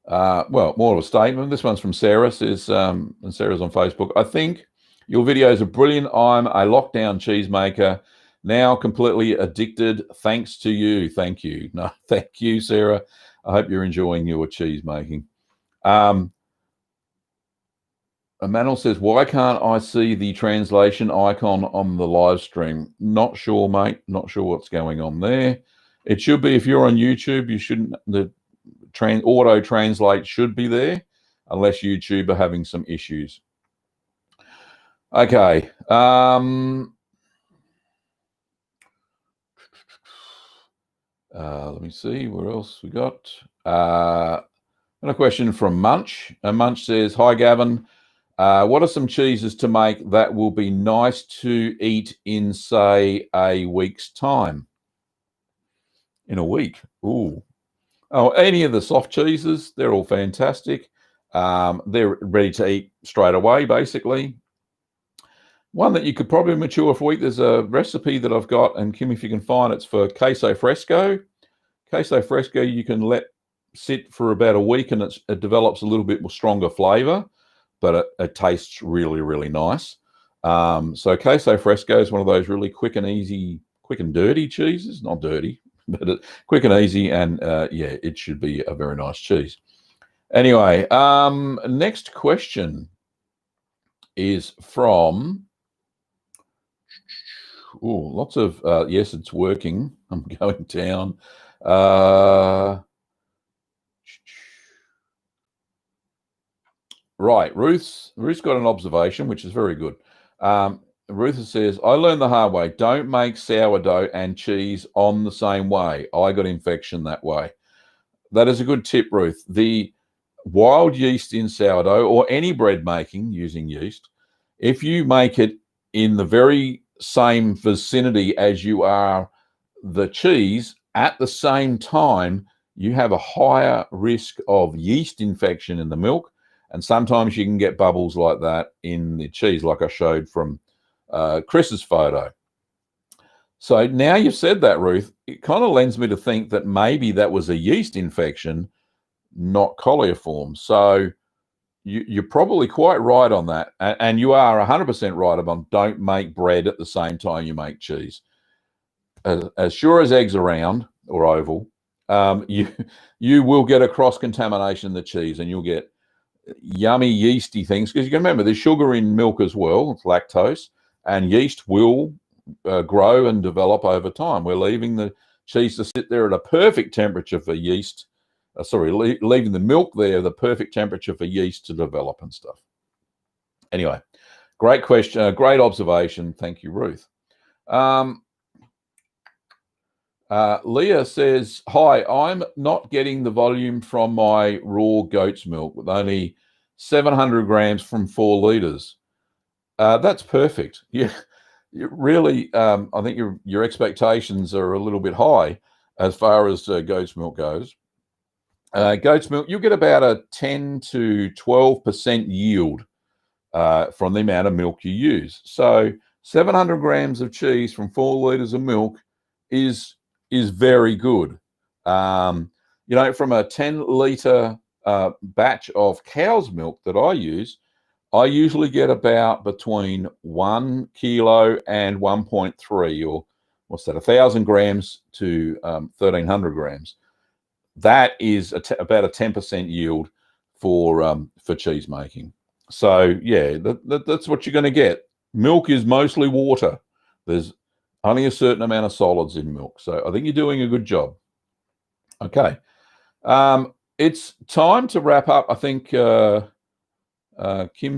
Well, more of a statement. This one's from Sarah. Says, and Sarah's on Facebook. I think your videos are brilliant. I'm a lockdown cheesemaker, now completely addicted. Thanks to you. Thank you. No, thank you, Sarah. I hope you're enjoying your cheese making. Emmanuel says, why can't I see the translation icon on the live stream? Not sure, mate. Not sure what's going on there. It should be, if you're on YouTube, you shouldn't, the auto translate should be there unless YouTube are having some issues. Okay. Let me see where else we got. And a question from Munch. Munch says, "Hi Gavin, what are some cheeses to make that will be nice to eat in, say, a week's time?" In a week? Ooh. Oh, any of the soft cheeses, they're all fantastic. They're ready to eat straight away, basically. One that you could probably mature for a week, there's a recipe that I've got, and Kim, if you can find it's for Queso Fresco. Queso Fresco, you can let sit for about a week and it develops a little bit more stronger flavor, but it tastes really, really nice. So Queso Fresco is one of those really quick and easy, quick and dirty cheeses. Not dirty, but quick and easy, and yeah, it should be a very nice cheese. Anyway, next question is from, lots of, yes, it's working. I'm going down. Right, Ruth's got an observation, which is very good. Ruth says, "I learned the hard way. Don't make sourdough and cheese on the same way. I got infection that way." That is a good tip, Ruth. The wild yeast in sourdough or any bread making using yeast, if you make it in the very same vicinity as you are the cheese at the same time, you have a higher risk of yeast infection in the milk. And sometimes you can get bubbles like that in the cheese, like I showed from Chris's photo. So now you've said that, Ruth, it kind of lends me to think that maybe that was a yeast infection, not coliform. So you're probably quite right on that. And you are 100% right about don't make bread at the same time you make cheese. As sure as eggs are round or oval, you will get a cross-contamination in the cheese, and you'll get yummy yeasty things, because you can remember there's sugar in milk as well. It's lactose, and yeast will grow and develop over time. We're leaving the cheese to sit there at a perfect temperature for yeast. Leaving the milk there, the perfect temperature for yeast to develop and stuff. Anyway, great question, great observation. Thank you, Ruth. Leah says, "Hi, I'm not getting the volume from my raw goat's milk with only 700 grams from 4 liters. That's perfect. Yeah, you really, I think your expectations are a little bit high as far as goat's milk goes. Goat's milk, you get about a 10 to 12% yield from the amount of milk you use. So 700 grams of cheese from 4 liters of milk is very good. You know, from a 10-liter batch of cow's milk that I use, I usually get about between 1 kilo and 1.3, or what's that, 1,000 grams to 1,300 grams. That is about a 10% yield for cheese making. So yeah, that's what you're going to get. Milk is mostly water. There's only a certain amount of solids in milk. So I think you're doing a good job. Okay. It's time to wrap up. I think Kim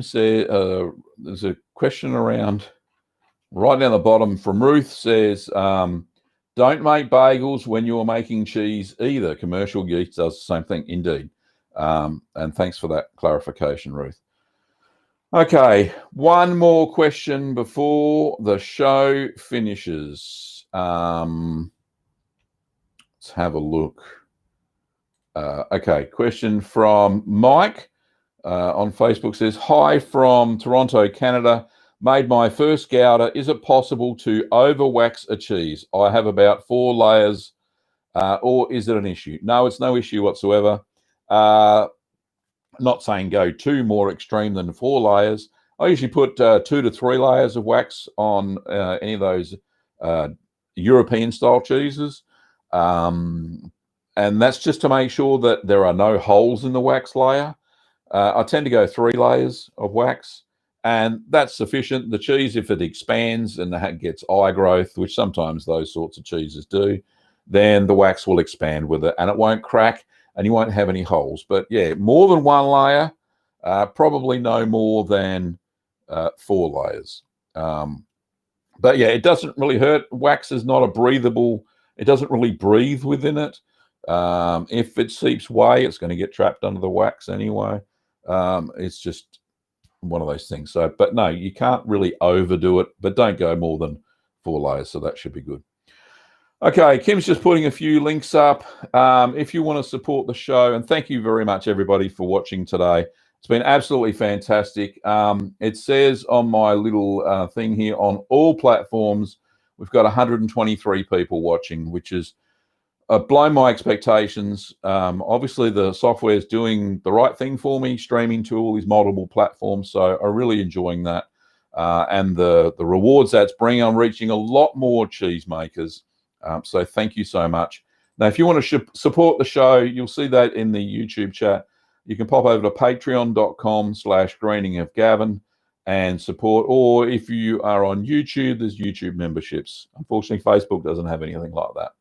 said there's a question around right down the bottom from Ruth says, "Don't make bagels when you're making cheese either. Commercial yeast does the same thing." Indeed. And thanks for that clarification, Ruth. Okay, one more question before the show finishes. Let's have a look. Okay, question from Mike on Facebook says, "Hi from Toronto, Canada. Made my first gouda. Is it possible to overwax a cheese? I have about 4 layers, or is it an issue?" No, it's no issue whatsoever. Not saying go too more extreme than 4 layers. I usually put 2 to 3 layers of wax on any of those European style cheeses. And that's just to make sure that there are no holes in the wax layer. I tend to go 3 layers of wax, and that's sufficient. The cheese, if it expands and it gets eye growth, which sometimes those sorts of cheeses do, then the wax will expand with it and it won't crack and you won't have any holes. But yeah, more than 1 layer, probably no more than 4 layers. But yeah, it doesn't really hurt. Wax is not a breathable, it doesn't really breathe within it. If it seeps away, it's going to get trapped under the wax anyway. It's just one of those things. So, but no, you can't really overdo it, but don't go more than 4 layers. So that should be good. Okay, Kim's just putting a few links up. If you want to support the show, and thank you very much, everybody, for watching today. It's been absolutely fantastic. It says on my little thing here, on all platforms, we've got 123 people watching, which is blown my expectations. Obviously, the software is doing the right thing for me, streaming to all these multiple platforms. So I'm really enjoying that. And the rewards that's bringing, I'm reaching a lot more cheesemakers. So thank you so much. Now, if you want to support the show, you'll see that in the YouTube chat. You can pop over to patreon.com/greeningofgavin and support. Or if you are on YouTube, there's YouTube memberships. Unfortunately, Facebook doesn't have anything like that.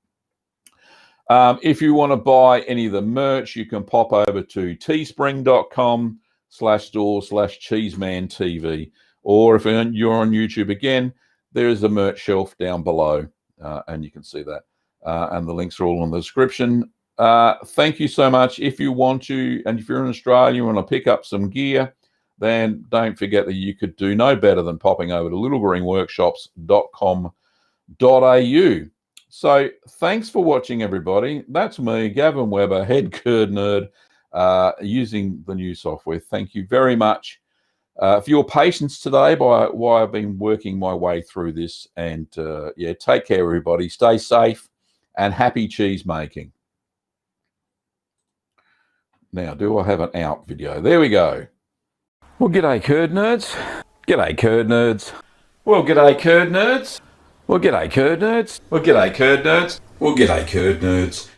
If you want to buy any of the merch, you can pop over to teespring.com/store/cheeseman.tv. Or if you're on YouTube again, there is a merch shelf down below, and you can see that. And the links are all in the description. Thank you so much. If you want to, and if you're in Australia, you want to pick up some gear, then don't forget that you could do no better than popping over to littlegreenworkshops.com.au. So thanks for watching, everybody. That's me, Gavin Weber, head curd nerd, using the new software. Thank you very much for your patience today while I've been working my way through this. And yeah, take care, everybody. Stay safe and happy cheese making. Now, do I have an out video? There we go. Well, g'day, curd nerds. G'day, curd nerds. Well, g'day, curd nerds. Well, g'day, curd nerds. Well, g'day, curd nerds. Well, g'day, curd nerds.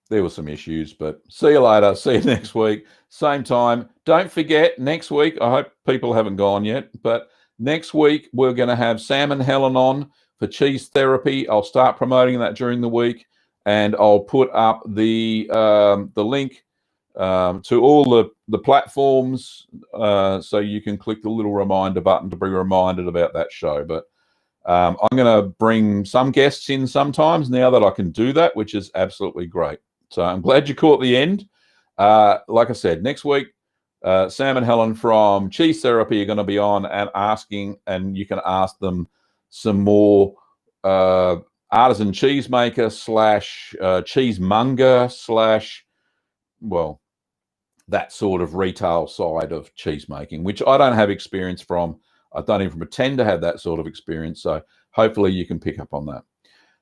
There were some issues, but see you later. See you next week. Same time. Don't forget, next week, I hope people haven't gone yet, but next week we're going to have Sam and Helen on for cheese therapy. I'll start promoting that during the week, and I'll put up the link to all the platforms so you can click the little reminder button to be reminded about that show. But I'm going to bring some guests in sometimes now that I can do that, which is absolutely great. So I'm glad you caught the end. Like I said, next week, Sam and Helen from Cheese Therapy are going to be on and asking, and you can ask them some more artisan cheesemaker / cheesemonger / well, that sort of retail side of cheese making, which I don't have experience from. I don't even pretend to have that sort of experience. So hopefully you can pick up on that.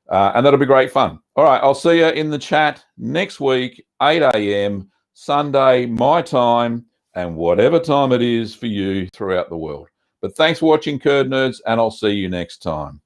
And that'll be great fun. All right, I'll see you in the chat next week, 8 a.m. Sunday, my time, and whatever time it is for you throughout the world. But thanks for watching, curd nerds, and I'll see you next time.